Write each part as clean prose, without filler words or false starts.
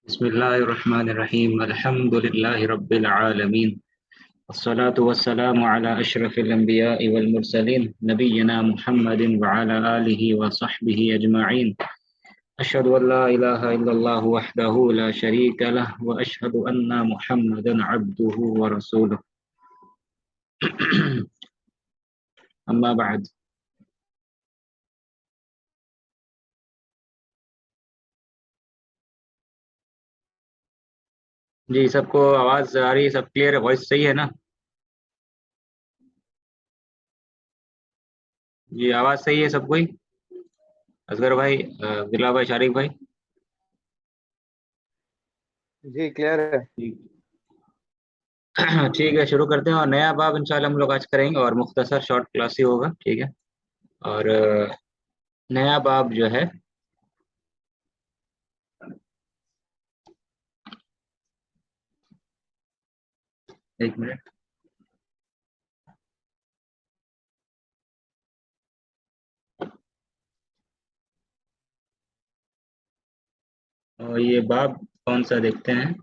बिस्मिल्लाहिर्रहमानिर्रहीम अल्हम्दुलिल्लाहि रब्बिल आलमीन वस्सलातु वस्सलामु अला अशरफिल अंबियाइ वल मुरसलीन नबिय्यिना मुहम्मदिन व अला आलिहि व सहबिहि अजमईन अशहदु अल्ला इलाहा इल्लल्लाह वहदहु ला शरीका लह व अशहदु अन्ना मुहम्मदन अब्दुहु व रसूलुहु अम्मा बाद। जी, सबको आवाज़ आ रही है? सब क्लियर है? वॉइस सही है ना? जी, आवाज़ सही है सबको ही? असगर भाई, दिला भाई, शारिक भाई। जी क्लियर है। ठीक है, शुरू करते हैं। और नया बाब इंशाल्लाह हम लोग आज करेंगे और मुख्तसर शॉर्ट क्लास ही होगा, ठीक है। और नया बाब जो है, एक मिनट। और ये बाब कौन सा देखते हैं?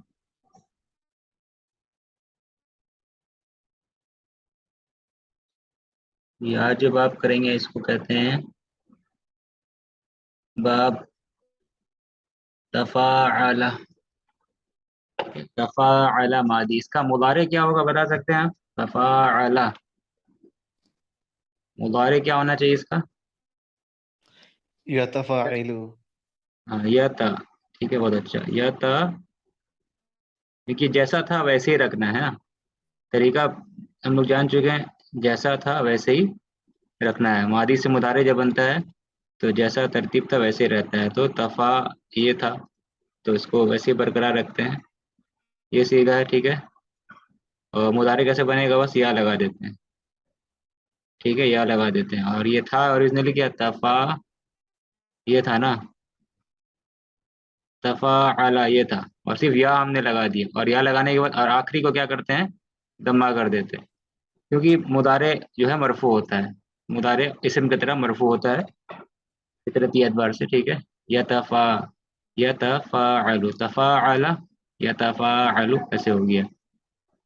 ये आज जो बाब करेंगे इसको कहते हैं बाब तफ़ाअला। तफ़ाअला मादी, इसका मुदारे क्या होगा बता सकते हैं आप? तफ़ाअला मुदारे क्या होना चाहिए इसका? यतफ़ाइलु। हाँ, या था। ठीक है, बहुत अच्छा। या था, देखिए जैसा था वैसे ही रखना है ना। तरीका हम लोग जान चुके हैं, जैसा था वैसे ही रखना है। मादी से मुदारे जब बनता है तो जैसा तरतीब था वैसे ही रहता है। तो तफ़ा ये था, तो इसको वैसे ही बरकरार रखते हैं। ये सीधा है, ठीक है। और मुदारे कैसे बनेगा? बस या लगा देते हैं, ठीक है, या लगा देते हैं। और ये था ओरिजिनली क्या? तफ़ा, ये था ना। तफ़ा अला ये था, और सिर्फ या हमने लगा दिया। और या लगाने के बाद और आखिरी को क्या करते हैं? दम्मा कर देते हैं। क्योंकि मुदारे जो है मरफू होता है। मुदारे इस्म की तरह मरफू होता है फितरती एतबार से, ठीक है। यतफ़ा, यतफ़ाअलु, तफ़ाअला, यतफ़ाअलु ऐसे हो गया,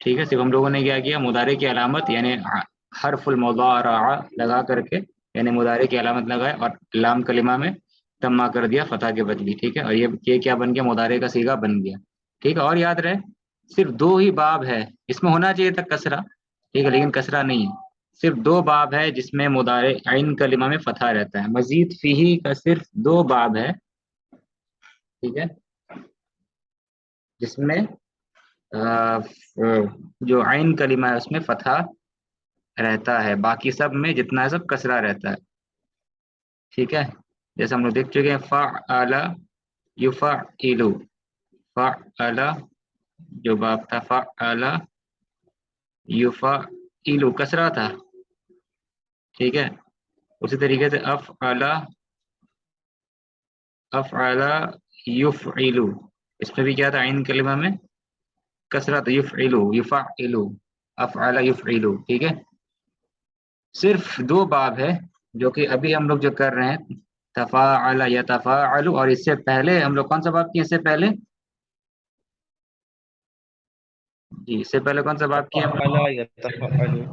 ठीक है। सिर्फ हम लोगों ने क्या किया? मुदारे की अलामत यानी हरफुल मुदारा लगा करके, यानी मुदारे की अलामत लगाए और लाम कलिमा में तम्मा कर दिया फतह के बदली, ठीक है। और ये क्या बन गया? मुदारे का सीगा बन गया, ठीक है। और याद रहे, सिर्फ दो ही बाब है, इसमें होना चाहिए था कसरा, ठीक है, लेकिन कसरा नहीं है। सिर्फ दो बाब है जिसमें मुदारे आइन कलिमा में फतह रहता है। मजीद फीही का सिर्फ दो बाब है, ठीक है, जिसमें जो आइन कलिमा है उसमें फतह रहता है। बाकी सब में जितना है सब कसरा रहता है, ठीक है। जैसे हम लोग देख चुके हैं, फ़अला युफ़अलु, फ़अला जो बाप था, फ़अला युफ़अलु कसरा था, ठीक है। उसी तरीके से अफ़अला, अफ़अला युफ़इलु, इसमें भी क्या था? आइन कलिमा में कसरा था। युफ़इलु, युफ़अलु, अफ़अला युफ़इलु, ठीक है। सिर्फ दो बाब है जो कि अभी हम लोग जो कर रहे हैं, तफ़ाअला या तफ़ाअलु। और इससे पहले हम लोग कौन सा बाब किए? इससे पहले, जी, इससे पहले कौन सा बाब किया हम लोग? तफ़अला यतफ़अलु।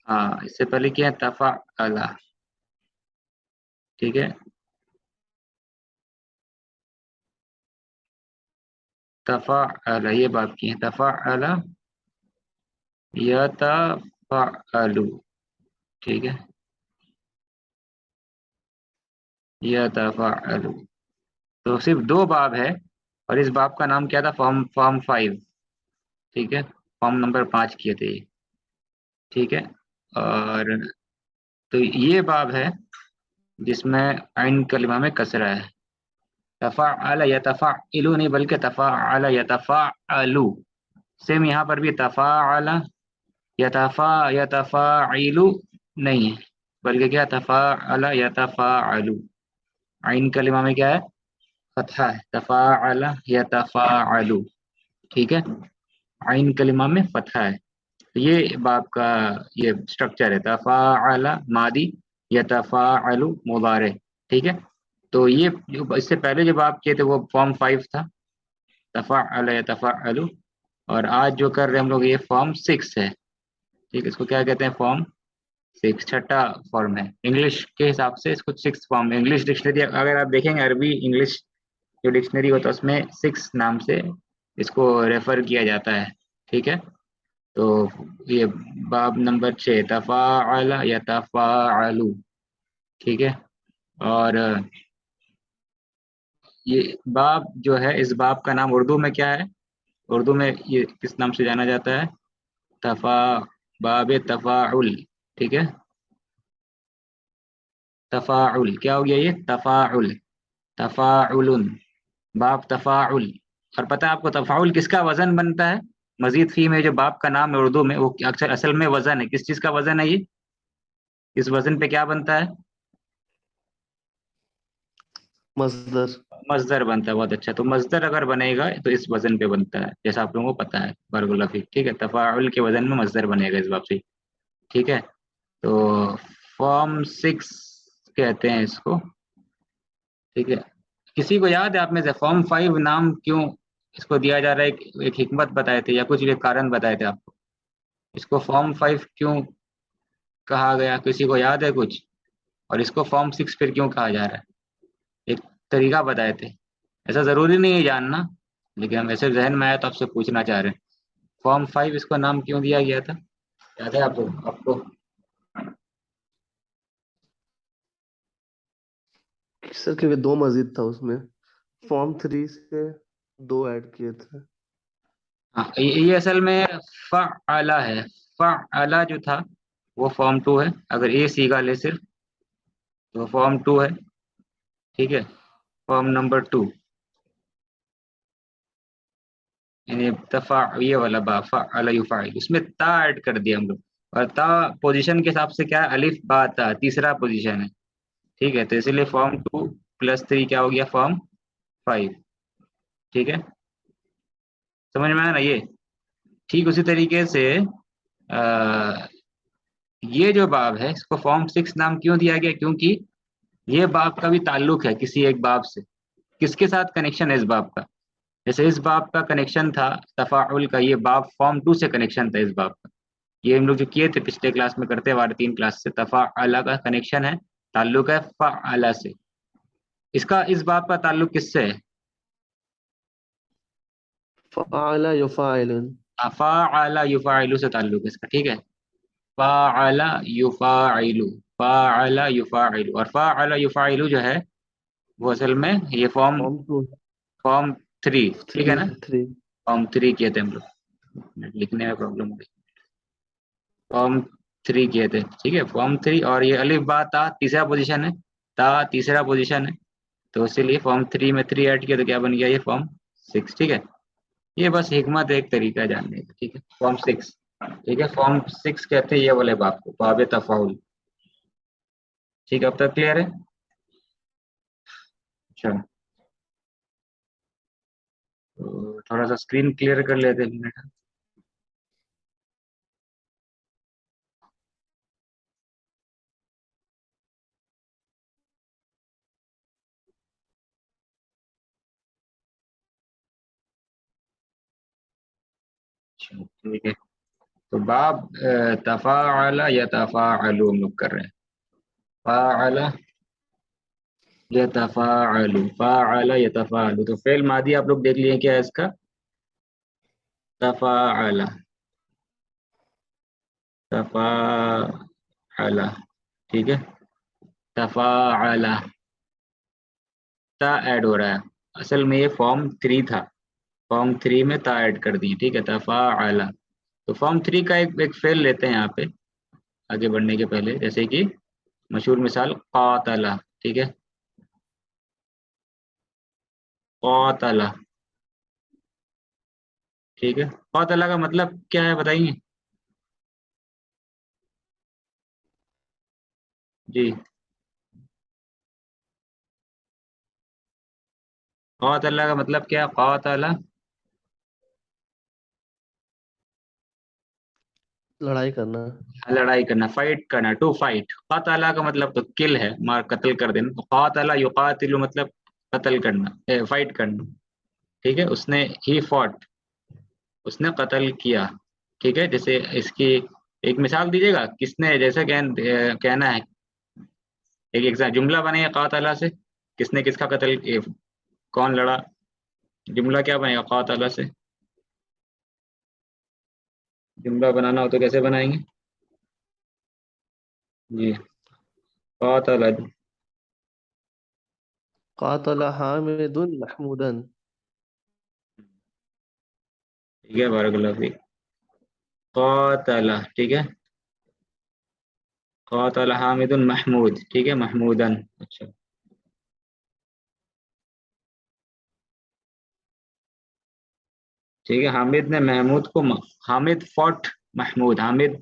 हाँ, इससे पहले किया है तफ़अला, ठीक है। तफ़अला ये बाब किए हैं, तफ़अला यतफ़अलु, ठीक है, यतफ़अलु। तो सिर्फ दो बाब है, और इस बाब का नाम क्या था? फॉर्म फॉर्म 5, ठीक है। फॉर्म नंबर 5 किए थे ये, ठीक है। और तो ये बाब है जिसमें आइन कलिमा में कसरा है। तफ़अला यतफ़अलु नहीं, बल्कि तफ़अला यतफ़अलु। सेम यहाँ पर भी तफ़अला यतफ़अलु नहीं है, बल्कि क्या? तफ़अला यतफ़अलु। आइन कलिमा में क्या है? फतहा है। तफ़अला यतफ़अलु, ठीक है। आइन कलिमा में फतहा है। तो ये बाब का ये स्ट्रक्चर है, तफ़अला मादी, यतफ़अलु मुदारे, ठीक है। तो ये जो इससे पहले जो बाब किए थे वो फॉर्म 5 था, तफ़अल यतफ़अलु। और आज जो कर रहे हैं हम लोग ये फॉर्म 6 है। ठीक है, इसको क्या कहते हैं? फॉर्म 6 छठा फॉर्म है। इंग्लिश के हिसाब से इसको 6 फॉर्म है। इंग्लिश डिक्शनरी अगर आप देखेंगे, अरबी इंग्लिश जो डिक्शनरी होता है उसमें 6 नाम से इसको रेफर किया जाता है। ठीक है, तो ये बाब नंबर 6 तफ़ाअल यतफ़अलु। ठीक है, और ये बाब जो है, इस बाब का नाम उर्दू में क्या है? उर्दू में ये किस नाम से जाना जाता है? तफा बाब तफाउल। ठीक है, तफाउल क्या हो गया? ये तफाउल, तफाउलन, बाब तफाउल। और पता है आपको तफाउल किसका वजन बनता है? मजीद फी में जो बाब का नाम है उर्दू में, वो अक्सर असल में वजन है। किस चीज का वजन है ये? इस वजन पे क्या बनता है? मजदर। मजदर बनता है। बहुत अच्छा, तो मजदर अगर बनेगा तो इस वजन पे बनता है, जैसा आप लोगों को पता है। बारकुल्लाह फीक। ठीक है, तफाउल के वजन में मजदर बनेगा इस बाब से। ठीक है, तो फॉर्म 6 कहते हैं इसको। ठीक है, किसी को याद है आप में से फॉर्म 5 नाम क्यों इसको दिया जा रहा है? एक हिकमत बताए थे या कुछ एक कारण बताए थे आपको? इसको फॉर्म 5 क्यों कहा गया, किसी को याद है कुछ? और इसको फॉर्म 6 फिर क्यों कहा जा रहा है? एक तरीका बताए थे। ऐसा जरूरी नहीं है जानना, लेकिन हम ऐसे जहन में आया तो आपसे पूछना चाह रहे हैं। फॉर्म 5 इसको नाम क्यों दिया गया था? याद है आपको? सर क्योंकि दो मस्जिद था उसमें, फॉर्म 3 से दो ऐड किए थे। हाँ, ये असल में फ़अला है। फ़अला जो था वो फॉर्म 2 है। अगर ए सीगा ले सिर्फ तो फॉर्म 2 है। ठीक है, फॉर्म नंबर 2 यानी तफा, ये वाला बा फ़अला युफ़अल, उसमें ता ऐड कर दिया हम लोग। और ता पोजीशन के हिसाब से क्या है? अलिफ बा ता, तीसरा पोजीशन है। ठीक है, तो इसीलिए फॉर्म 2 प्लस 3 क्या हो गया? फॉर्म 5। ठीक है, समझ में आया ना ये? ठीक उसी तरीके से आ, ये जो बाब है इसको फॉर्म 6 नाम क्यों दिया गया? क्योंकि ये बाब का भी ताल्लुक है किसी एक बाब से। किसके साथ कनेक्शन है इस बाब का? जैसे इस बाब का कनेक्शन था तफाउल का, ये बाब फॉर्म 2 से कनेक्शन था इस बाब का। ये हम लोग जो किए थे पिछले क्लास में, करते वाले 3 क्लास से, तफाअला का कनेक्शन है, ताल्लुक है फ़अला से। इसका इस बाब का ताल्लुक किससे है? फ़अला युफ़अलिन। फ़अला युफ़अलु से ताल्लुक है इसका। ठीक है, फ़अला युफ़अलु, फ़अला युफ़अलु। और फ़अला युफ़अलु जो है वो असल में ये फॉर्म फॉर्म 2, फॉर्म 3। ठीक है 3, ना? 3। फॉर्म 3 किए थे हम लोग, लिखने में प्रॉब्लम हो गई। फॉर्म 3 किए थे। ठीक है, फॉर्म 3। और ये अलिफ बा ता तीसरा पोजीशन है, ता तीसरा पोजीशन है, तो इसीलिए फॉर्म 3 में 3 ऐड किया तो क्या बन गया? ये फॉर्म 6। ठीक है, ये बस हिकमत एक तरीका है जानने का। ठीक है, फॉर्म 6। ठीक है, फॉर्म 6 कहते हैं ये वाले बाब को, बाब तफाउल। ठीक है, अब तक क्लियर है? अच्छा, तो थोड़ा सा स्क्रीन क्लियर कर लेते हैं मिनट। अच्छा, ठीक है, तो बाब तफाअला या तफाअलु हम लोग कर रहे हैं। फ़अला यतफ़अलु, फ़अला यतफ़अलु, तो फेल मादी आप लोग देख लिए क्या है इसका? तफ़अला, तफ़अला। ठीक है, तफ़अला, ता ऐड हो रहा है। असल में ये फॉर्म 3 था, फॉर्म 3 में ता ऐड कर दिए। ठीक है, तफ़अला। तो फॉर्म 3 का एक फेल लेते हैं यहाँ पे आगे बढ़ने के पहले, जैसे कि मशहूर मिसाल क़ातला। ठीक है, क़ातला। ठीक है, क़ातला का मतलब क्या है बताइए? जी, क़ातला का मतलब क्या? क़ातला लड़ाई करना। लड़ाई करना, फाइट करना, टू फाइट। क़ातला का मतलब तो किल है, मार कत्ल कर देना। तो क़ातला युक़ातिलु मतलब कत्ल करना, फाइट करना। ठीक है, उसने ही फॉट, उसने कत्ल किया। ठीक है, जैसे इसकी एक मिसाल दीजिएगा, किसने, जैसे कहना है, एक एग्जाम जुमला बनेगा कातला से, किसने किसका कत्ल कौन लड़ा, जुमला क्या बनेगा कातला से? जुमला बनाना हो तो कैसे बनाएंगे जी? कातला। कातला हामिदुन महमूदन। ठीक है, बारकल्लाह फीक। कातला, ठीक है, कातला हामिदुन महमूद, ठीक है, महमूदन। अच्छा, ठीक है, हामिद ने महमूद को हामिद फॉट महमूद, हामिद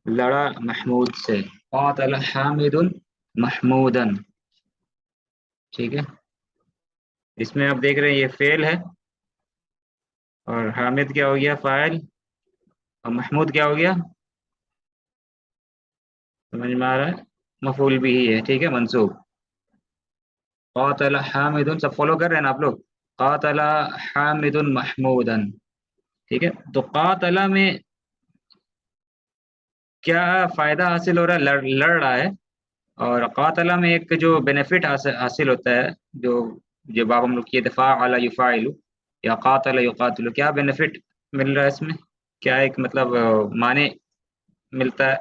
लड़ा महमूद से। कातला हामिदुन महमूदन, ठीक है। इसमें आप देख रहे हैं ये फेल है, और हामिद क्या हो गया, फाइल, और महमूद क्या हो गया, समझ में आ रहा है, मफूल भी ही है, ठीक है, मंसूब। कातला हामिदुन, सब फॉलो कर रहे हैं ना आप लोग? कातला हामिदुन महमूदन, ठीक है। तो कातला में क्या फायदा हासिल हो रहा है, लड़ रहा है। और कातला में एक जो बेनिफिट हासिल होता है, जो जब आप हम लोग की दफा अला युफाइलु या कातला युकातिलु, क्या बेनिफिट मिल रहा है इसमें? क्या एक मतलब माने मिलता है,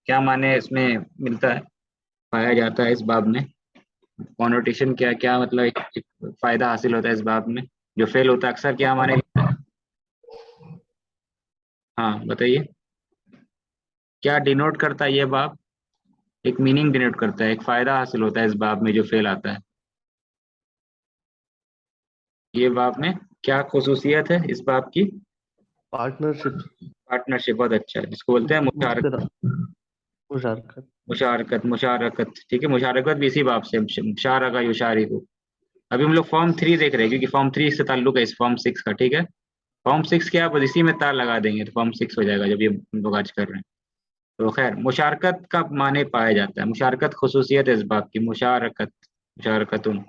क्या माने इसमें मिलता है, पाया जाता है इस बाब में? कॉनोटेशन क्या क्या मतलब एक फायदा हासिल होता है इस बाब में, जो फेल होता है अक्सर क्या माने लिखता है? हाँ बताइए, क्या डिनोट करता है ये बाब? एक मीनिंग डिनोट करता है, एक फायदा हासिल होता है इस बाब में जो फेल आता है। ये बाब में क्या खसूसियत है इस बाब की? पार्टनरशिप। पार्टनरशिप, बहुत अच्छा है, जिसको बोलते हैं मुश्तरा मुशारकत। मुशारकत। मुशारकत, मुशारकत, ठीक है, मुशारकत भी इसी बाब से, मुशारका युशारिकु। अभी हम लोग फॉर्म 3 देख रहे हैं, क्योंकि फॉर्म 3 से ताल्लुक है इस फॉर्म 6 का, ठीक है। फॉर्म 6 के आप इसी में तार लगा देंगे तो फॉर्म 6 हो जाएगा, जब ये हम लोग आज कर रहे हैं। तो खैर, मुशारकत का माने पाया जाता है, मुशारकत खसूसियत है इस बाब की, मुशारकत, मुशारकतुन,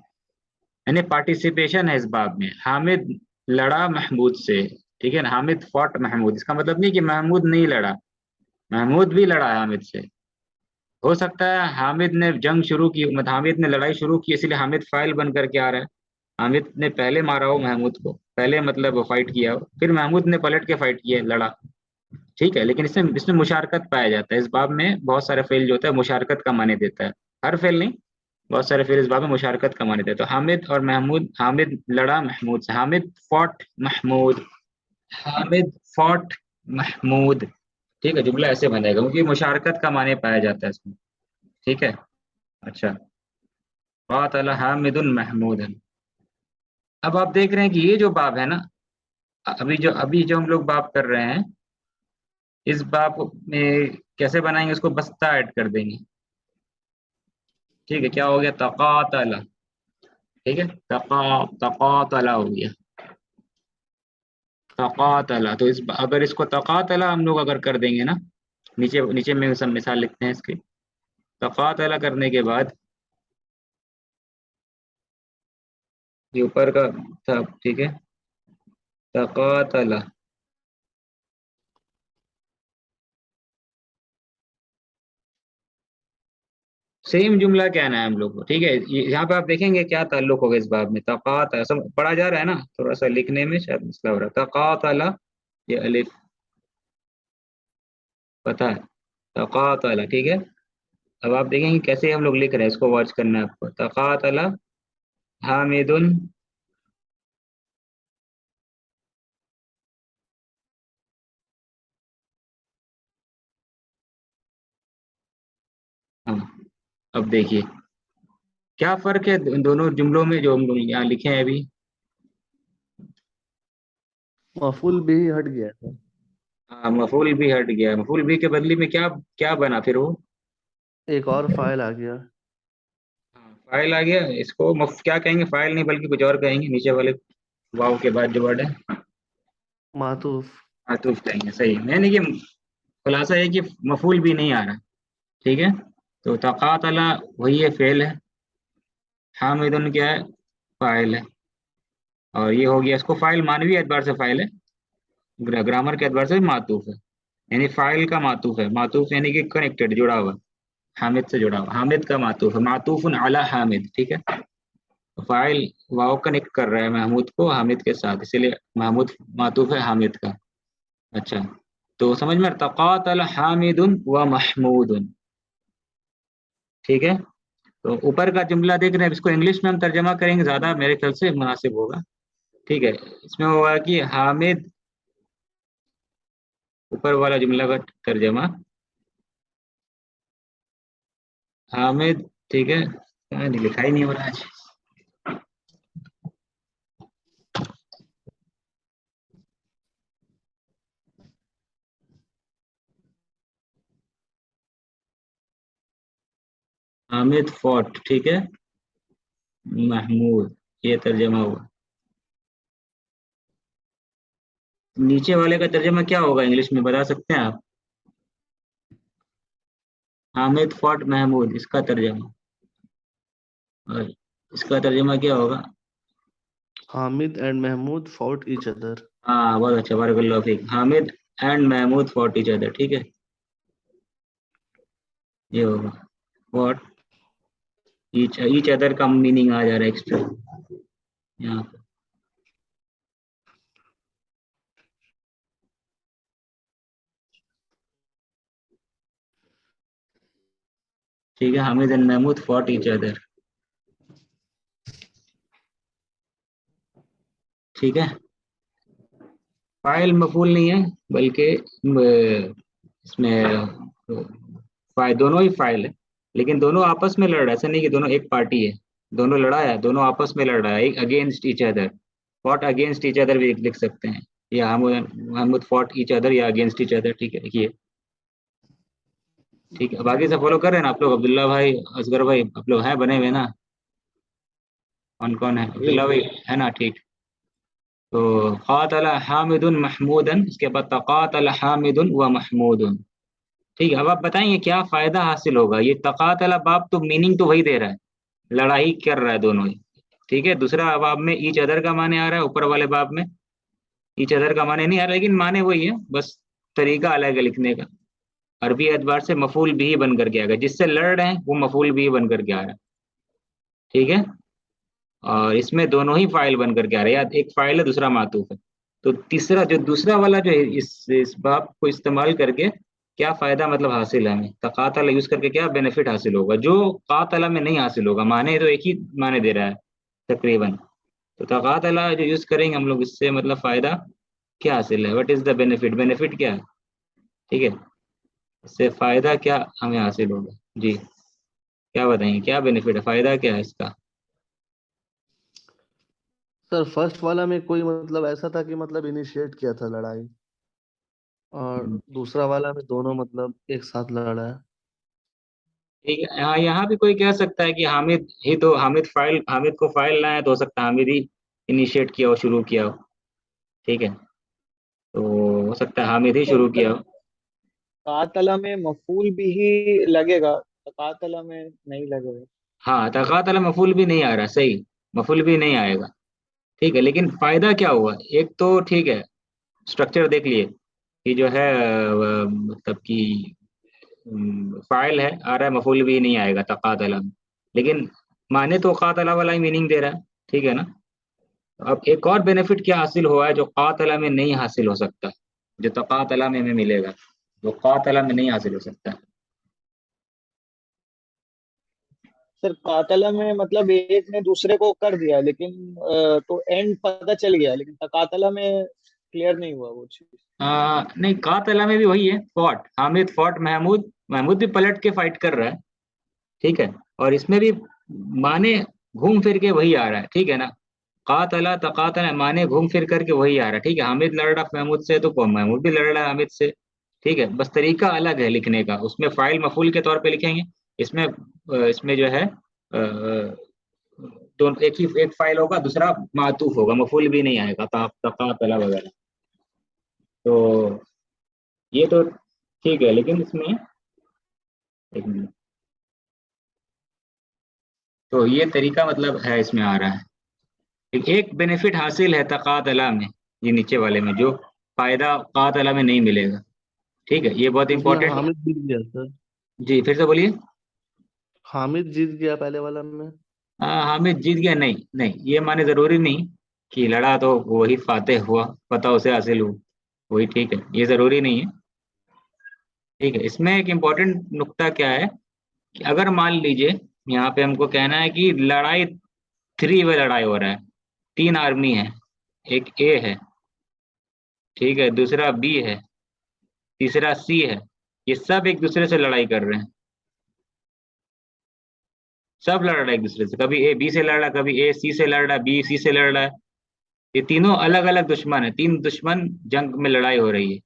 यानी पार्टिसिपेशन है इस बाब में। हामिद लड़ा महमूद से, ठीक है ना, हामिद फॉट महमूद, इसका मतलब नहीं कि महमूद नहीं लड़ा, महमूद भी लड़ा है हामिद से। हो सकता है हामिद ने जंग शुरू की, मतलब हामिद ने लड़ाई शुरू की, इसलिए हामिद फाइल बन करके आ रहा है। हामिद ने पहले मारा हो महमूद को, पहले मतलब वो फाइट किया हो, फिर महमूद ने पलट के फाइट किया, लड़ा, ठीक है। लेकिन इसमें इसमें मुशारकत पाया जाता है इस बाब में, बहुत सारे फेल जो होता है मुशारकत का माने देता है, हर फेल नहीं, बहुत सारे फेल इस बाब में मुशारकत का माने देता है। तो हामिद और महमूद, हामिद लड़ा महमूद से, हामिद फॉट महमूद, हामिद फॉट महमूद, ठीक है, जुमला ऐसे बनेगा क्योंकि मुशारकत का माने पाया जाता है इसमें, ठीक है। अच्छा, क़ातल हामिदुन महमूदन। अब आप देख रहे हैं कि ये जो बाब है ना, अभी जो हम लोग बाब कर रहे हैं, इस बाब में कैसे बनाएंगे, उसको बस्ता ऐड कर देंगे, ठीक है। क्या हो गया, तक़ातला, ठीक है, तक़ातला हो गया, तक़ातला। तो अगर इसको तक़ातला हम लोग अगर कर देंगे ना, नीचे नीचे में सब मिसाल लिखते हैं इसकी। तक़ातला करने के बाद, ये ऊपर का था, ठीक है, तक़ातला, सेम जुमला कहना है हम लोग को, ठीक है। यहाँ पे आप देखेंगे क्या ताल्लुक होगा इस बाब में, तक़ात, सब पढ़ा जा रहा है ना, थोड़ा सा लिखने में शायद मसला हो रहा है। तक़ातला, ये अलिफ, पता है, तक़ातला, ठीक है। अब आप देखेंगे कैसे हम लोग लिख रहे हैं, इसको वॉच करना है आपको। तक़ातला हामिदुन, हाँ, अब देखिए क्या फर्क है इन दोनों जुमलों में जो हम लोग यहाँ लिखे हैं अभी। मफूल भी हट गया था। हाँ, मफूल भी हट गया, मफूल भी के बदले में क्या क्या बना फिर वो? एक और फाइल आ गया। हाँ, फाइल आ गया, इसको क्या कहेंगे, फाइल नहीं बल्कि कुछ और कहेंगे, नीचे वाले वाव के बाद जो वर्ड है मातूफ। मातूफ कहेंगे, सही है। यानी कि खुलासा है कि मफूल भी नहीं आ रहा, ठीक है। तो तक़ातला वही है, फेल है, हामिदुन क्या है, फाइल है। और ये हो गया, इसको फाइल मानवीय एतबार से फाइल है, ग्रामर के एतबार से भी मातूफ है, यानी फाइल का मातूफ है, मातूफ यानी कि कनेक्टेड, जुड़ा हुआ, हामिद से जुड़ा हुआ, हामिद का मातूफ है, मातूफुन अला हामिद, ठीक है। तो फाइल वाव कनेक्ट कर रहा है महमूद को हामिद के साथ, इसीलिए महमूद मातूफ है हामिद का। अच्छा, तो समझ में, तक़ातल हामिदुन व महमूदुन, ठीक है। तो ऊपर का जुमला देख रहे हैं, इसको इंग्लिश में हम तर्जमा करेंगे, ज्यादा मेरे ख्याल से मुनासिब होगा, ठीक है। इसमें होगा कि हामिद, ऊपर वाला जुमला का तर्जमा, हामिद, ठीक है, क्या नहीं, लिखा ही नहीं हो रहा आज। हामिद फोर्ट, ठीक है, महमूद, ये तर्जमा हुआ। नीचे वाले का तर्जमा क्या होगा इंग्लिश में, बता सकते हैं आप? हामिद फोर्ट महमूद, इसका तर्जमा, और इसका तर्जमा क्या होगा? Hamid and Mahmood for each other. हाँ, बहुत अच्छा, बारकल्लाहु फीक, Hamid and Mahmood for each other, ठीक है, ये होगा। व्हाट, ईच अदर का मीनिंग आ जा रहा है एक्स्ट्रा यहाँ पे, ठीक है, Hamid and Mahmood for each other, ठीक है। फाइल मफूल नहीं है, बल्कि इसमें दोनों ही फाइल है, लेकिन दोनों आपस में लड़ रहा है, ऐसा नहीं कि दोनों एक पार्टी है, दोनों लड़ा है, दोनों आपस में लड़ रहा है, एक against each other, fought against each other भी लिख सकते हैं, या हम फॉट ईच अदर या अगेंस्ट ईच अदर, ठीक है, लिखिए। ठीक है, बाकी सब फॉलो कर रहे हैं ना आप लोग, अब्दुल्ला भाई, असगर भाई, आप लोग हैं बने हुए ना? कौन कौन है, जी अब्दुल्ला भाई है ना? ठीक। तो क़ातल हामिदुन महमूदन, इसके बाद तक़ातल हामिदुन व महमूदुन, ठीक है। अब आप बताएंगे क्या फायदा हासिल होगा, ये तक़ातल बाब तो मीनिंग तो वही दे रहा है, लड़ाई कर रहा है दोनों ही, ठीक है। दूसरा बाब में ईच अदर का माने आ रहा है, ऊपर वाले बाब में ईच अदर का माने नहीं आ रहा, लेकिन माने वही है, बस तरीका अलग है लिखने का। अरबी एतबार से मफूल भी बन करके आएगा, जिससे लड़ रहे हैं वो मफूल भी बन करके आ रहा है, ठीक है। और इसमें दोनों ही फाइल बन करके आ रहे हैं, या एक फाइल है दूसरा मातूफ है। तो तीसरा जो दूसरा वाला जो है, इस बाब को इस्तेमाल करके क्या फायदा मतलब हासिल है हमें, तकातला यूज करके क्या बेनिफिट हासिल होगा, जो कातला में नहीं हासिल होगा, माने तो एक ही माने दे रहा है तकरीबन। तो तकातला जो यूज करेंगे हम लोग, इससे मतलब फायदा क्या हासिल है, what is the benefit, benefit क्या है, ठीक है, इससे फायदा क्या हमें हासिल होगा जी, क्या बताएंगे, क्या बेनिफिट है, फायदा क्या है इसका? सर फर्स्ट वाला में कोई मतलब ऐसा था कि मतलब इनिशिएट किया था लड़ाई, और दूसरा वाला में दोनों मतलब एक साथ लड़ा है। ठीक है, हाँ, यहाँ भी कोई कह सकता है कि हामिद ही तो, हामिद को फाइल लाया तो हो सकता है हामिद ही इनिशिएट किया हो, शुरू किया हो, ठीक है। तो हो सकता है हामिद ही शुरू किया हो। कातला में मफूल भी ही लगेगा, कातला में नहीं लगेगा। हाँ, तकातला मफूल भी नहीं आ रहा, सही, मफूल भी नहीं आएगा, ठीक है, लेकिन फायदा क्या हुआ, एक तो ठीक है, स्ट्रक्चर देख लिए कि जो है मतलब कि फाइल है आ रहा है, मफूल भी नहीं आएगा तकातला में, लेकिन माने तो कातला वाला ही मीनिंग दे रहा है, ठीक है ना। अब एक और बेनिफिट क्या हासिल हुआ है जो कातला में नहीं हासिल हो सकता, जो तकातला में हमें मिलेगा, वो कातला में नहीं हासिल हो सकता। सर कातला में मतलब एक ने दूसरे को कर दिया, लेकिन तो एंड पता चल गया, लेकिन तकातला में क्लियर नहीं हुआ वो चीज। नहीं, कातला में भी वही है, फॉट हामिद फॉट महमूद, महमूद भी पलट के फाइट कर रहा है, ठीक है, और इसमें भी माने घूम फिर के वही आ रहा है, ठीक है ना। कातला तकातला माने घूम फिर करके वही आ रहा है, ठीक है, हामिद लड़ रहा महमूद से तो महमूद भी लड़ रहा है हामिद से, ठीक है, बस तरीका अलग है लिखने का, उसमें फाइल मफूल के तौर पे लिखेंगे, इसमें इसमें जो है तो एक फाइल होगा, दूसरा मातूफ होगा, मफूल भी नहीं आएगा, तकातला वगैरह। तो ये तो ठीक है, लेकिन इसमें एक मिनट, तो ये तरीका मतलब है इसमें आ रहा है, एक बेनिफिट हासिल है तकातला में, ये नीचे वाले में, जो फायदा कातला में नहीं मिलेगा। ठीक है, ये बहुत उसमें इंपॉर्टेंट है। हामिद जीत गया सर। जी फिर से बोलिए। हामिद जीत गया पहले वाला में। हामिद जीत गया, नहीं नहीं, ये माने जरूरी नहीं कि लड़ा तो वही फातेह हुआ, पता उसे हासिल हुआ वही ठीक है, ये जरूरी नहीं है। ठीक है, इसमें एक इम्पोर्टेंट नुक्ता क्या है कि अगर मान लीजिए यहाँ पे हमको कहना है कि लड़ाई, थ्री वे लड़ाई हो रहा है, तीन आर्मी है, एक ए है, ठीक है, दूसरा बी है, तीसरा सी है, ये सब एक दूसरे से लड़ाई कर रहे हैं, सब लड़ रहा है एक दूसरे से, कभी ए बी से लड़ रहा है, कभी ए सी से लड़ रहा है, बी सी से लड़ रहा है। ये तीनों अलग अलग दुश्मन है, तीन दुश्मन जंग में लड़ाई हो रही है।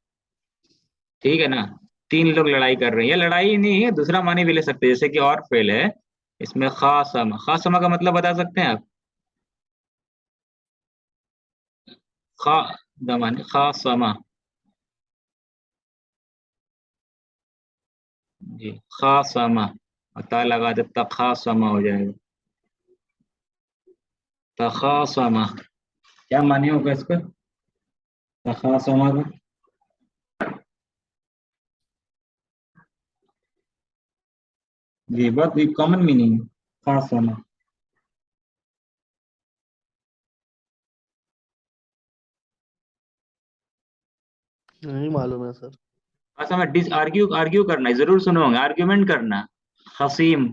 ठीक है ना, तीन लोग लड़ाई कर रहे हैं, या लड़ाई नहीं है, दूसरा मानी भी ले सकते हैं, जैसे कि और फेल है इसमें खासमा। खासमा का मतलब बता सकते हैं आप? खा दमाने खासमा। जी खासमा, ता लगा दे तखासमा हो जाएगा, तखासमा। क्या माने होगा इसका, तखासमा का? जी बहुत कॉमन मीनिंग है खासमा। नहीं मालूम है सर। अच्छा, मैं डिस आर्ग्यू आर्ग्यू करना है, जरूर सुने होंगे, आर्ग्यूमेंट करना। खसीम,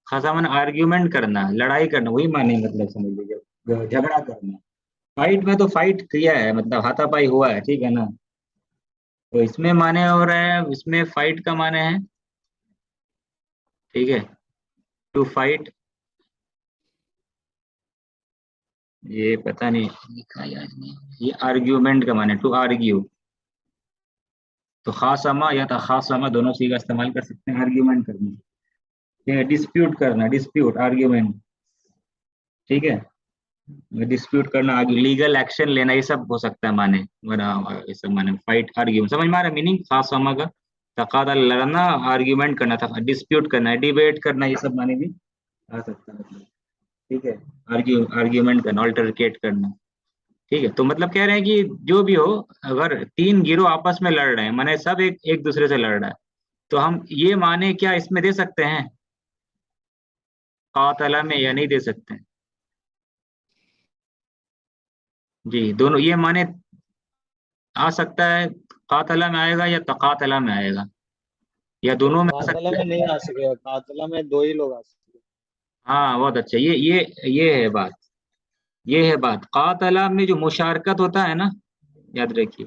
खसामन आर्ग्यूमेंट करना, लड़ाई करना, वही माने, मतलब समझ लीजिए झगड़ा करना। फाइट में तो फाइट किया है, मतलब हाथापाई हुआ है, ठीक है ना। तो इसमें माने हो रहा है, इसमें फाइट का माने है, ठीक है, टू फाइट। ये पता नहीं लिखा याद नहीं, ये आर्ग्यूमेंट का माने टू आर्ग्यू। तो खासमा या तो खासमा दोनों चीज का इस्तेमाल कर सकते हैं आर्ग्यूमेंट करने। ठीक है, डिस्प्यूट करना, डिस्प्यूट आर्ग्यूमेंट, ठीक है, डिस्प्यूट करना, आगे लीगल एक्शन लेना, ये सब हो सकता है माने, ये सब माने फाइट आर्ग्यूमेंट, समझ में आ रहा है मीनिंग खास समा का? तकादा लड़ना, आर्ग्यूमेंट करना था, डिस्प्यूट करना, डिबेट करना, ये सब माने भी आ सकता है मतलब। ठीक है, आर्ग्यूमेंट करना, ऑल्टरकेट करना। ठीक है, तो मतलब कह रहे हैं कि जो भी हो, अगर तीन गिरोह आपस में लड़ रहे हैं, माने सब एक एक दूसरे से लड़ रहा है, तो हम ये माने क्या इसमें दे सकते हैं कातला में, या नहीं दे सकते हैं? जी दोनों ये माने आ सकता है, कातला में आएगा या तकातला में आएगा, या सर दोनों में आ कातला सकता में है। नहीं आ सकेगा, कातला में दो ही लोग आ सकेंगे। हाँ बहुत अच्छा, ये है बात, ये है बात, कातला में जो मुशारकत होता है ना, याद रखिए,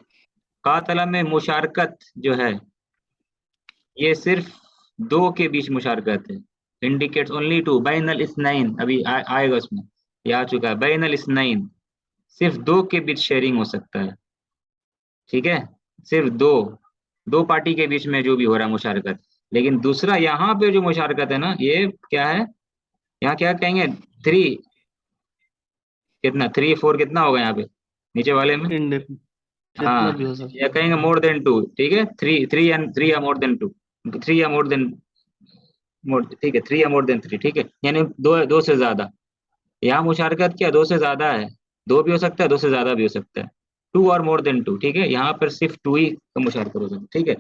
कातला में मुशारकत जो है, ये सिर्फ दो के बीच मुशारकत है, इंडिकेट्स ओनली टू बैनल इस्नैन, अभी आएगा उसमें, ये आ चुका है, बैनल इस्नैन, सिर्फ दो के बीच शेयरिंग हो सकता है। ठीक है, सिर्फ दो, दो पार्टी के बीच में जो भी हो रहा है मुशारकत। लेकिन दूसरा यहाँ पे जो मुशारकत है ना, ये क्या है, यहाँ क्या कहेंगे, थ्री, कितना, थ्री फोर कितना होगा यहाँ पे नीचे वाले में? इंडिपेंडेंट जितना हाँ, भी हो या सकता है। कहेंगे मोर देन टू, ठीक है, थ्री थ्री एंड थ्री या मोर देन टू, थ्री या मोर देन, मोर, ठीक है, थ्री या मोर देन थ्री, ठीक है, यानी दो, दो से ज्यादा। यहाँ मुशारकत क्या, दो से ज्यादा है, दो भी हो सकता है, दो से ज्यादा भी हो सकता है, टू और मोर देन टू, ठीक है, यहाँ पर सिर्फ टू ही का मुशारकत हो सकता है। ठीक है,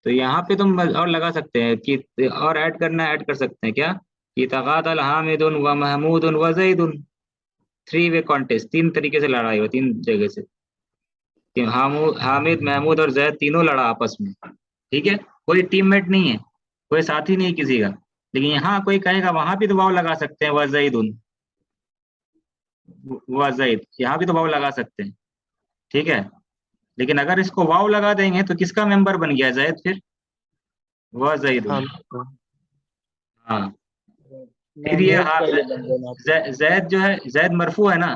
तो यहाँ पे तुम और लगा सकते हैं कि, और ऐड करना, ऐड कर सकते हैं क्या, कि तगातल हामिदुन व महमूदुन व जैदुन, थ्री वे कॉन्टेस्ट, तीन तरीके से लड़ाई हो, तीन जगह से, कि हामिद महमूद और जैद तीनों लड़ा आपस में। ठीक है, कोई टीममेट नहीं है, कोई साथी नहीं किसी का, लेकिन यहाँ कोई कहेगा वहां भी तो वाव लगा सकते हैं, व जैदुन, व जैद, यहाँ भी तो वाव लगा सकते हैं। ठीक है, लेकिन अगर इसको वाव लगा देंगे तो किसका मेंबर बन गया जैद फिर, व जैदुन। हामिद का। हाँ, फिर ये महमूद का ये बन गया मातूफ। जैद जो है, जैद मरफू है ना,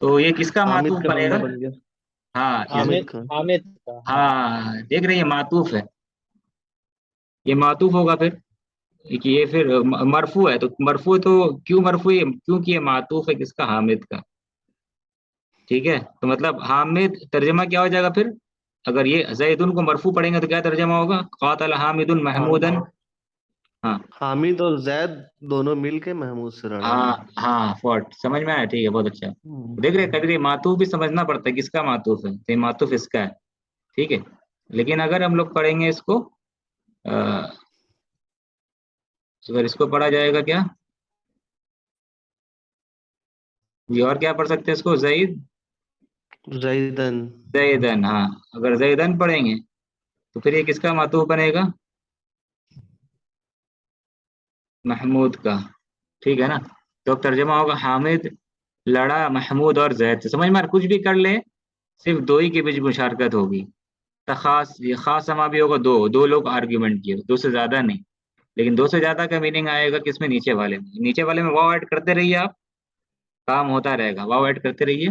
तो ये किसका हामिद मातूफ का बनेगा? बंदा बन गया। हाँ हामिद हामिद, का। हामिद का, हाँ। हाँ देख रहे हैं, ये मातूफ है, ये मातूफ होगा फिर, कि ये फिर मरफू है, तो मरफू तो क्यों मरफू है, क्योंकि ये मातूफ है किसका, हामिद का। ठीक है, तो मतलब हामिद तर्जमा क्या हो जाएगा फिर, अगर ये जैदुन को मरफू पढ़ेंगे तो क्या तर्जमा होगा, कातल हामिदुन हामिद महमूदन, हाँ हामिद और जैद दोनों मिलके महमूद से लड़ा। हाँ हाँ, फॉट समझ में आया, ठीक है, बहुत अच्छा। देख रहे, हम्म। कभी कभी मातूफ भी समझना पड़ता है, किसका मातूफ है, तो ये मातूफ इसका है, ठीक है। लेकिन अगर हम लोग पढ़ेंगे इसको, अगर इसको पढ़ा जाएगा क्या, ये और क्या पढ़ सकते हैं इसको, जईद जैदन। जैदन, हाँ, अगर जैदन पढ़ेंगे तो फिर ये किसका मातूफ बनेगा, महमूद का, ठीक है ना। तो अब तर्जमा होगा, हामिद लड़ा महमूद और जैद से। समझ में कुछ भी कर ले, सिर्फ दो ही के बीच मुशारकत होगी। खास, ये खास समा भी होगा, दो दो लोग आर्ग्यूमेंट किए, दो से ज्यादा नहीं। लेकिन दो से ज्यादा का मीनिंग आएगा किसमें, नीचे वाले में। नीचे वाले में वाव ऐड करते रहिए आप, काम होता रहेगा, वाव ऐड करते रहिए,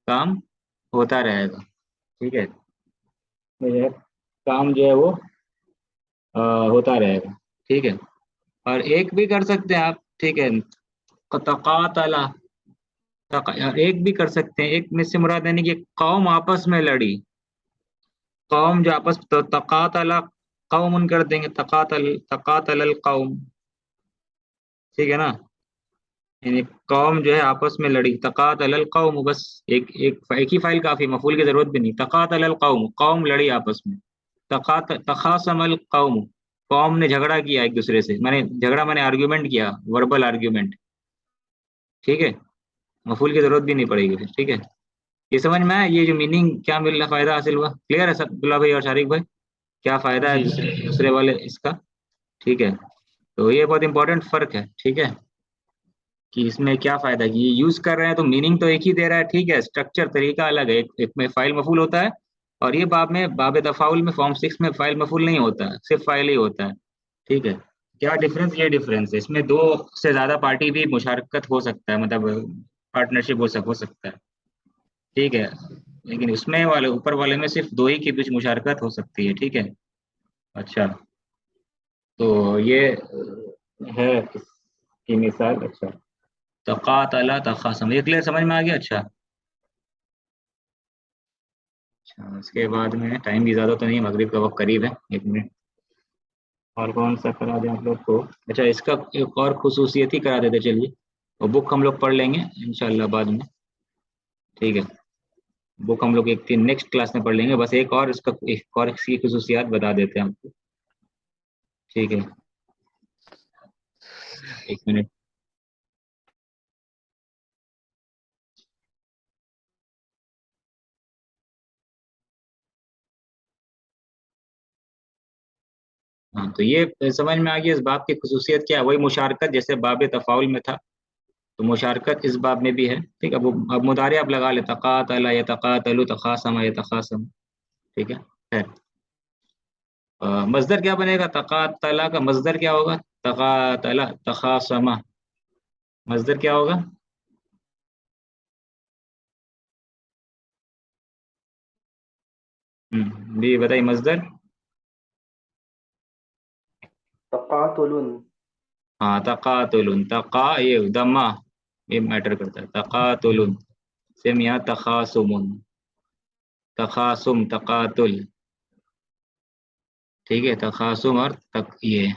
काम होता रहेगा, ठीक है। तो ये काम जो है वो होता रहेगा, ठीक है। और एक भी कर सकते हैं आप, ठीक है, तकातला, एक भी कर सकते हैं, एक में से मुराद यानी कि कौम आपस में लड़ी, कौम जो आपस, तो तकातला कौम कर देंगे, तकातल कौम, ठीक है ना। यानी कौम जो है आपस में लड़ी, तकातल कौम, बस एक ही फाइल काफी, मफूल की जरूरत भी नहीं। तकातल कौम, कौम लड़ी आपस में। तखासमल कौम, कौम ने झगड़ा किया एक दूसरे से, मैंने झगड़ा, मैंने आर्ग्यूमेंट किया, वर्बल आर्ग्यूमेंट, ठीक है। मफूल की जरूरत भी नहीं पड़ेगी फिर, ठीक है। ये समझ में आया, ये जो मीनिंग क्या मिल रहा, फायदा हासिल हुआ, क्लियर है सब, अब्दुल्ला भाई और शारिक भाई, क्या फायदा है जी दूसरे सर। दूसरे वाले इसका, ठीक है। तो ये बहुत इंपॉर्टेंट फर्क है, ठीक है, कि इसमें क्या फायदा है, कि ये यूज कर रहे हैं तो मीनिंग तो एक ही दे रहा है, ठीक है, स्ट्रक्चर तरीका अलग है, एक में फाइल मफूल होता है, और ये बाब में, बाब तफाउल में, फॉर्म 6 में फाइल मफूल नहीं होता है, सिर्फ फाइल ही होता है, ठीक है। क्या डिफरेंस, ये डिफरेंस है, इसमें दो से ज्यादा पार्टी भी मुशारकत हो सकता है, मतलब पार्टनरशिप हो सकता है, ठीक है। लेकिन उसमें वाले, ऊपर वाले में सिर्फ दो ही के बीच मुशारकत हो सकती है, ठीक है। अच्छा, तो ये है इसकी मिसाल, अच्छा। तकातला तखासम, ये क्लियर, समझ में आ गया, अच्छा। अच्छा, इसके बाद में टाइम भी ज़्यादा तो नहीं, मगरिब का वक्त करीब है, 1 मिनट और कौन सा करा दें आप लोग को। अच्छा, इसका एक और खुसूसियत ही करा देते चलिए, और बुक हम लोग पढ़ लेंगे इंशाल्लाह बाद में, ठीक है। बुक हम लोग एक दिन नेक्स्ट क्लास में पढ़ लेंगे, बस एक और इसका, एक और इसकी खुसूसियात बता देते हैं आपको, ठीक है। 1 मिनट। हाँ, तो ये समझ में आ गया, इस बाब की खुसूसियत क्या है, वही मुशारकत जैसे बाब तफाउल में था, तो मुशारकत इस बाब में भी है, ठीक है। अब मुदारे आप लगा ले, तकातला या तकातलु, तखासम या तखासम, ठीक है। खैर, मजदर क्या बनेगा, तकातला का मजदर क्या होगा, तकातला तखासमा, मजदर क्या होगा, भी बताइए मजदर। तकातुलन। हाँ, तकातुलन, तका ये दमा, ये मैटर करता है, तकातुलन, सेम यहाँ तखासुमुन, तखासुम तकातुल, ठीक है, तखासुम और तक ये,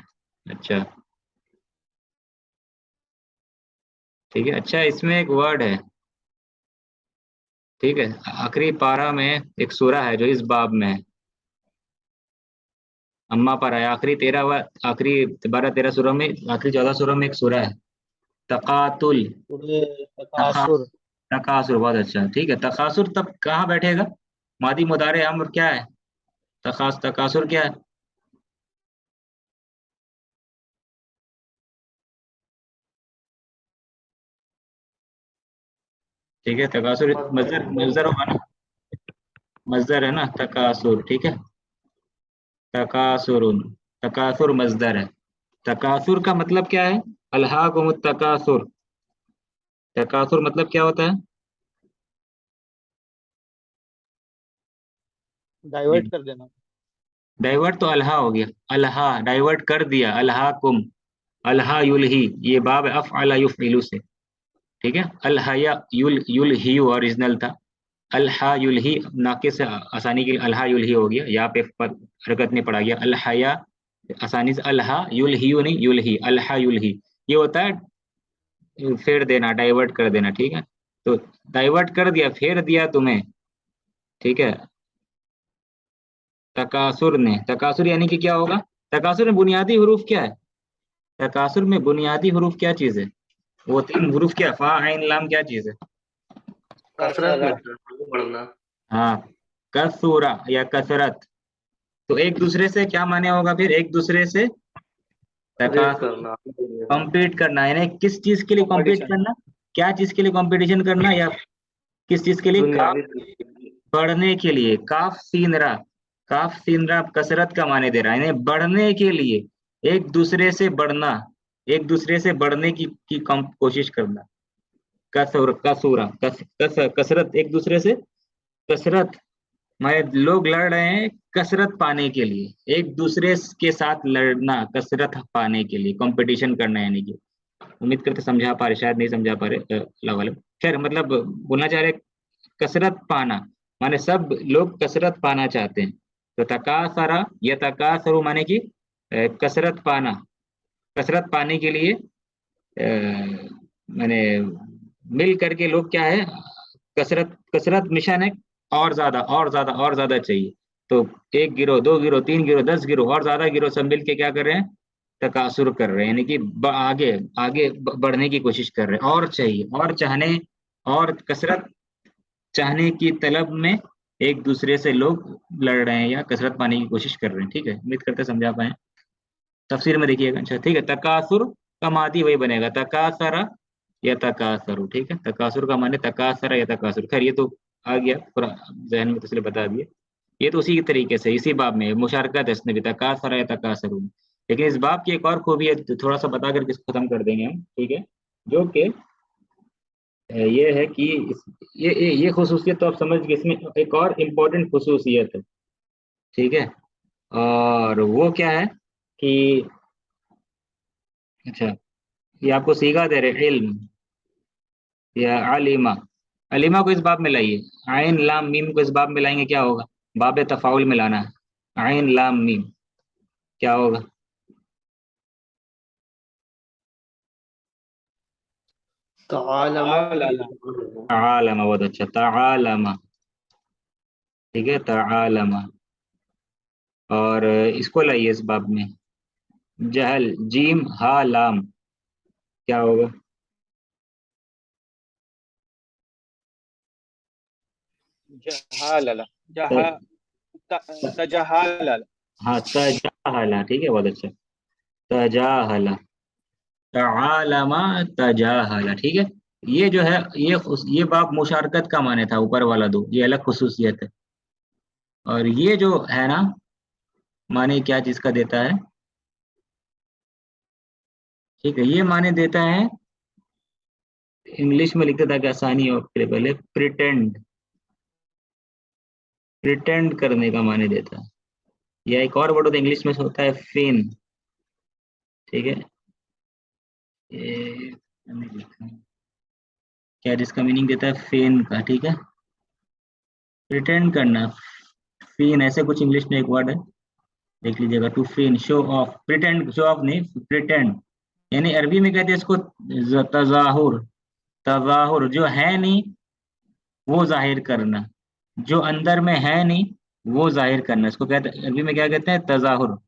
अच्छा, ठीक है। अच्छा, इसमें एक वर्ड है, ठीक है, आखिरी पारा में एक सूरा है जो इस बाब में है, अम्मा पारा है, आखिरी 12 13 सूरों में, आखिरी 14 सूरों में एक सूरा है, तकातुल, पूरे तका तकासुर। तकासुर, बहुत अच्छा, ठीक है। तकासुर तब कहाँ बैठेगा, मादी मुदारे अम्र क्या है, तकासुर क्या है, ठीक है, तकासुर मजदर, मजदर होगा ना, मजदर है ना तकासुर, ठीक है। तकासुरुन, तकासुर मजदर है। तकासुर का मतलब क्या है, अल्हाकुमुत तकासुर, तकासुर मतलब क्या होता है, डाइवर्ट कर देना। डाइवर्ट तो अल्हा हो गया, अल्हा डाइवर्ट कर दिया, अल्हाकुम, अल्हा युलही, ये बाब अफ़अला युफ़इलु से, ठीक है। अल्हया युलही ओरिजिनल था, अल्हा युलही नाकिस से आसानी के लिए अल्हा युलही हो गया, यहाँ पे हरकत नहीं पड़ा गया, अल्हया आसानी से, अलहा युलही नहीं, युलही, अलहा युलही, ये होता है फेर देना, डाइवर्ट कर देना, ठीक है। तो डाइवर्ट कर दिया, फेर दिया तुम्हें, ठीक है। तकासुर ने, तकासुर यानी कि क्या होगा, तकासुर में बुनियादी हरूफ क्या है, तकासुर में बुनियादी हरूफ क्या चीज है, वो तीन हरूफ क्या, फा आइन लाम, क्या चीज है। कसरत में कसरा। आगे बढ़ना। हाँ, कसूरा या कसरत। तो एक दूसरे से क्या माने होगा फिर, एक दूसरे से रेस तकासुर, करना, आगे बढ़ना। कॉम्पीट करना, यानी किस चीज के लिए कॉम्पीट कंपटीशन। करना, क्या चीज के लिए कंपटीशन करना, या किस चीज के लिए, काफ, दुनियावी बढ़ने के लिए, काफ सीन रा, काफ सीन रा कसरत का माने दे रहा है, यानी बढ़ने के लिए, एक दूसरे से बढ़ना, एक दूसरे से बढ़ने की कोशिश करना। कसर, कसूरा, कसरत, एक दूसरे से कसरत, माने लोग लड़ रहे हैं कसरत पाने के लिए, एक दूसरे के साथ लड़ना कसरत पाने के लिए, कंपटीशन करना, यानी कि उम्मीद करते समझा पा रहे, शायद नहीं समझा पा रहे, अल्लाह वाले। खैर मतलब बोलना चाह रहे कसरत पाना, माने सब लोग कसरत पाना चाहते हैं। तो तकासरा या तकासरु माने कि कसरत पाना, कसरत पाने के लिए माने मिल करके लोग क्या है, कसरत, कसरत मिशन है, और ज्यादा और ज्यादा और ज्यादा चाहिए। तो एक गिरोह, दो गिरोह, तीन गिरोह, 10 गिरोह और ज्यादा गिरोह सब मिल के क्या कर रहे हैं, तकासुर कर रहे हैं, यानी कि आगे आगे बढ़ने की कोशिश कर रहे हैं, और चाहिए, और चाहने, और कसरत चाहने की तलब में एक दूसरे से लोग लड़ रहे हैं या कसरत पाने की कोशिश कर रहे हैं, ठीक है। उम्मीद करते समझा पाए। तफसीर में देखिएगा, अच्छा ठीक है। तकासुर का मादी वही बनेगा, तकासरा या तकासरु, ठीक है। तकासुर का माने तकासरा या तकासुर, खैर ये तो आ गया पूरा जहन में, तो इसलिए बता दिए। ये तो उसी के तरीके से, इसी बाब में मुशारकत है इसमें भी, तकासरा या तकासरु। लेकिन इस बाब की एक और खूबी है, तो थोड़ा सा बता करके इसको खत्म कर देंगे हम, ठीक है। जो कि ये है कि ये खुसूसियत तो आप समझ गए, इसमें एक और इम्पोर्टेंट खुसूसियत है, ठीक है। और वो क्या है कि, अच्छा, ये आपको सीखा दे रहे, इल्म या अलीमा, अलीमा को इस बाब में लाइए, आइन लाम मीम को इस बाब में लाएंगे, क्या होगा, बाब तफाउल में लाना है, आइन लाम मीम क्या होगा, तालमा। ताला। तालमा, बहुत अच्छा, तालमा, ठीक है, तालमा। और इसको लाइए इस बाब में, जहल, जीम हा लाम, क्या होगा, जहालला। जहा त, तजहालला। हाँ तजाहला, ठीक है, बहुत अच्छा, तजाहला, तआलमा, तजाहला, ठीक है। ये जो है, ये बाब मुशारकत का माने था, ऊपर वाला दो, ये अलग खुसूसियत है। और ये जो है ना, माने क्या चीज का देता है, ठीक है, ये माने देता है, इंग्लिश में लिखते ताकि आसानी हो आपके लिए, पहले प्रिटेंड, प्रिटेंड करने का माने देता है। या एक और वर्ड होता है इंग्लिश में, होता है फेन, ठीक है। ये मैंने लिखा है, क्या जिसका मीनिंग देता है फेन का, ठीक है, प्रिटेंड करना, फेन, ऐसे कुछ इंग्लिश में एक वर्ड है, देख लीजिएगा, to feign, show off, pretend, show off नहीं, प्रिटेंड, यानी अरबी में कहते हैं इसको तजाहुर, तजाहुर, जो है नहीं वो जाहिर करना, जो अंदर में है नहीं वो जाहिर करना, इसको कहते हैं अरबी में क्या कहते हैं, तजाहुर।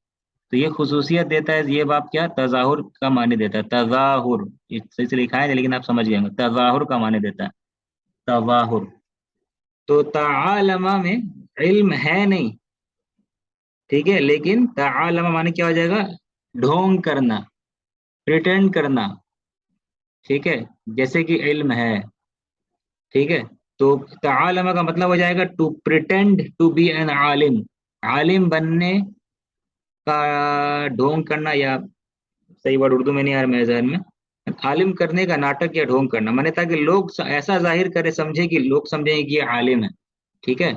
तो ये खुसूसियत देता है ये बाप, क्या, तजाहुर का माने देता है, तजाहुर, सही से लिखा है लेकिन आप समझ गए होंगे, तजाहुर का माने देता है, तजाहुर। तो तालमा में इल्म है नहीं, ठीक है, लेकिन तालमा माने क्या हो जाएगा, ढोंग करना, प्रिटेंड करना, ठीक है, जैसे कि इल्म है, ठीक है। तो तालमा का मतलब हो जाएगा to pretend to be an आलिम, आलिम बनने का ढोंग करना, या सही वर्ड उर्दू में नहीं आ रहा मेरे जहन में, आलिम करने का नाटक या ढोंग करना, माने ताकि लोग ऐसा जाहिर करे, समझे कि लोग समझेंगे कि ये आलिम है, ठीक है।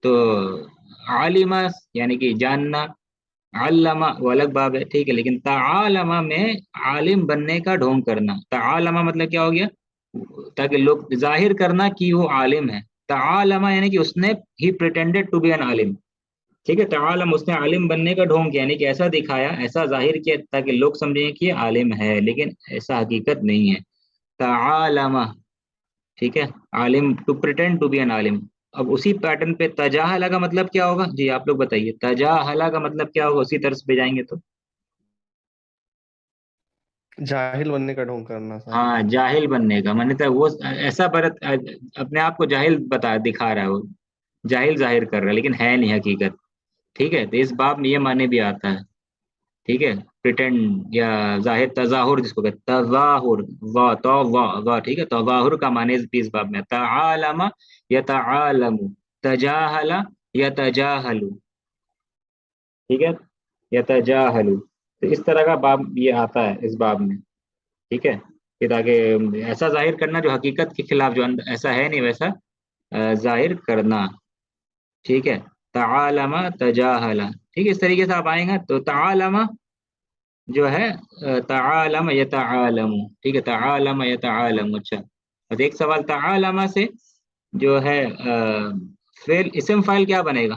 तो आलिमा यानी कि जानना, अल्लामा वो अलग बाब है, ठीक है, लेकिन तालमा में आलिम बनने का ढोंग करना, तालमा मतलब क्या हो गया, ताकि लोग जाहिर करना कि वो आलिम है, तालमा यानी कि उसने ही प्रिटेंडेड टू बी एन आलिम, ठीक है। तालम, उसने आलिम बनने का ढोंग किया, यानी कि ऐसा दिखाया, ऐसा जाहिर किया ताकि लोग समझें कि ये आलिम है, लेकिन ऐसा हकीकत नहीं है। तालमा, ठीक है, आलिम, to pretend to be an आलिम। अब उसी पैटर्न पे तजाहला का मतलब क्या होगा जी, आप लोग बताइए, तजाहला का मतलब क्या होगा, उसी तरह पे जाएंगे तो। जाहिल बनने का ढोंग करना सर। हाँ, जाहिल बनने का माने तो वो ऐसा बरत अपने आप को जाहिल बता दिखा रहा है वो, जाहिल जाहिर कर रहा है, लेकिन है नहीं हकीकत। ठीक है, तो इस बाब में ये माने भी आता है। ठीक है, प्रिटेंड या जाहिर, तजाहुर जिसको कहते हैं, तजाहुर, वाह तो वाह, ठीक है, तजाहुर का माने इस बाब में तालमा या तालमु, तजाहला या तजाहलु, ठीक है, या तजाहलु। तो इस तरह का बाब ये आता है इस बाब में। ठीक है, कि ताकि ऐसा जाहिर करना जो हकीकत के खिलाफ, जो ऐसा है नहीं वैसा जाहिर करना। ठीक है, तालमा तजाहला, ठीक है, इस तरीके से आप आएंगे तो तालमा जो है तालम यतालम, ठीक है, तालम यतालम। अच्छा, और एक सवाल, तालमा से जो है फेल इस्म फाइल क्या बनेगा?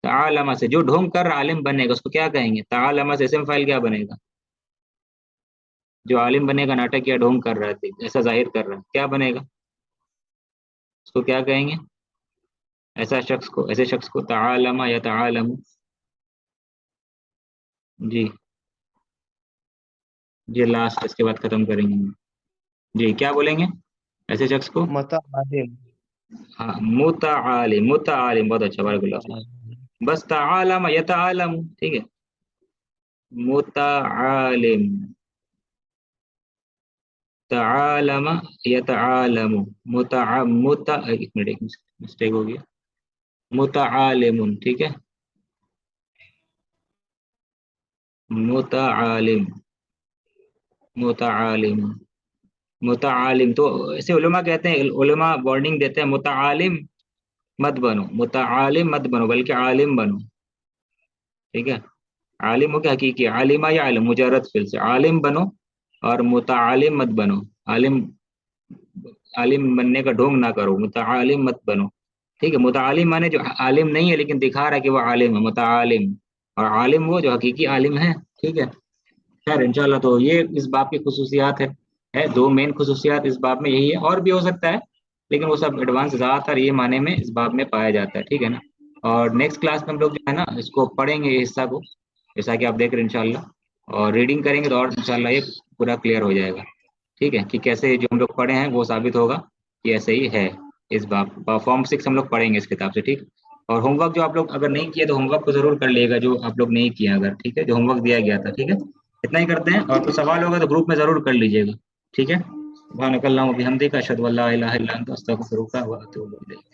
तालमा से जो ढोंग कर आलिम बनेगा उसको क्या कहेंगे? तालमा से इस्म फाइल क्या बनेगा? जो आलिम बनेगा, नाटक या ढोंग कर रहा है, ऐसा जाहिर कर रहा है, क्या बनेगा? उसको क्या कहेंगे? ऐसे शख्स को तालमा या तालम। जी, जी लास्ट, इसके बाद खत्म करेंगे। जी, क्या बोलेंगे ऐसे शख्स को? मता आलिम। हाँ, मुतालिम, मुतालिम, बहुत अच्छा, बारकाल्लाह फीक। बस तालम यतालम, ठीक है, मुतालिम, तालम यतालम, एक मिनट, एक मिस्टेक हो गया, मुतालिम, ठीक है, मुतालिम, मुतालिम, मुतालिम। तो ऐसे उलमा कहते हैं, उलमा वार्निंग देते हैं, मुतालिम मत बनो, मुतालिम मत बनो, बल्कि आलिम बनो। ठीक है, आलिम हो क्या, हकीकी आलिमा या आलिम, मुजरद फिल से आलिम बनो, और मुतालिम मत बनो। आलिम, आलिम बनने का ढोंग ना करो, मुतालिम मत बनो। ठीक है, मुतालिम माने जो आलिम नहीं है लेकिन दिखा रहा है कि वो आलिम है, मुतालिम। और आलिम वो जो हकीकी आलिम है। ठीक है, खैर इंशाल्लाह, तो ये इस बाब की खुसूसियात है दो मेन खुसूसियात इस बाब में यही है, और भी हो सकता है, लेकिन वो सब एडवांस ज़्यादातर ये माने में इस बाब में पाया जाता है। ठीक है ना, और नेक्स्ट क्लास में हम लोग जो है ना इसको पढ़ेंगे, ये हिस्सा को, जैसा कि आप देख रहे हैं इंशाल्लाह, और रीडिंग करेंगे तो और इंशाल्लाह ये पूरा क्लियर हो जाएगा। ठीक है, कि कैसे जो हम लोग पढ़े हैं वो साबित होगा कि ऐसे ही है। इस बाब फॉर्म 6 हम लोग पढ़ेंगे इस किताब से। ठीक, और होमवर्क जो आप लोग अगर नहीं किए तो होमवर्क को जरूर कर लिएगा, जो आप लोग नहीं किए अगर, ठीक है, जो होमवर्क दिया गया था। ठीक है, इतना ही करते हैं, और कोई सवाल होगा तो ग्रुप में जरूर कर लीजिएगा। ठीक है, सुब्हानकल्लाहुम्मा व बिहम्दिका, अशहदु अल्ला इलाहा इल्ला अंता, अस्तगफिरुका व अतूबु इलैक।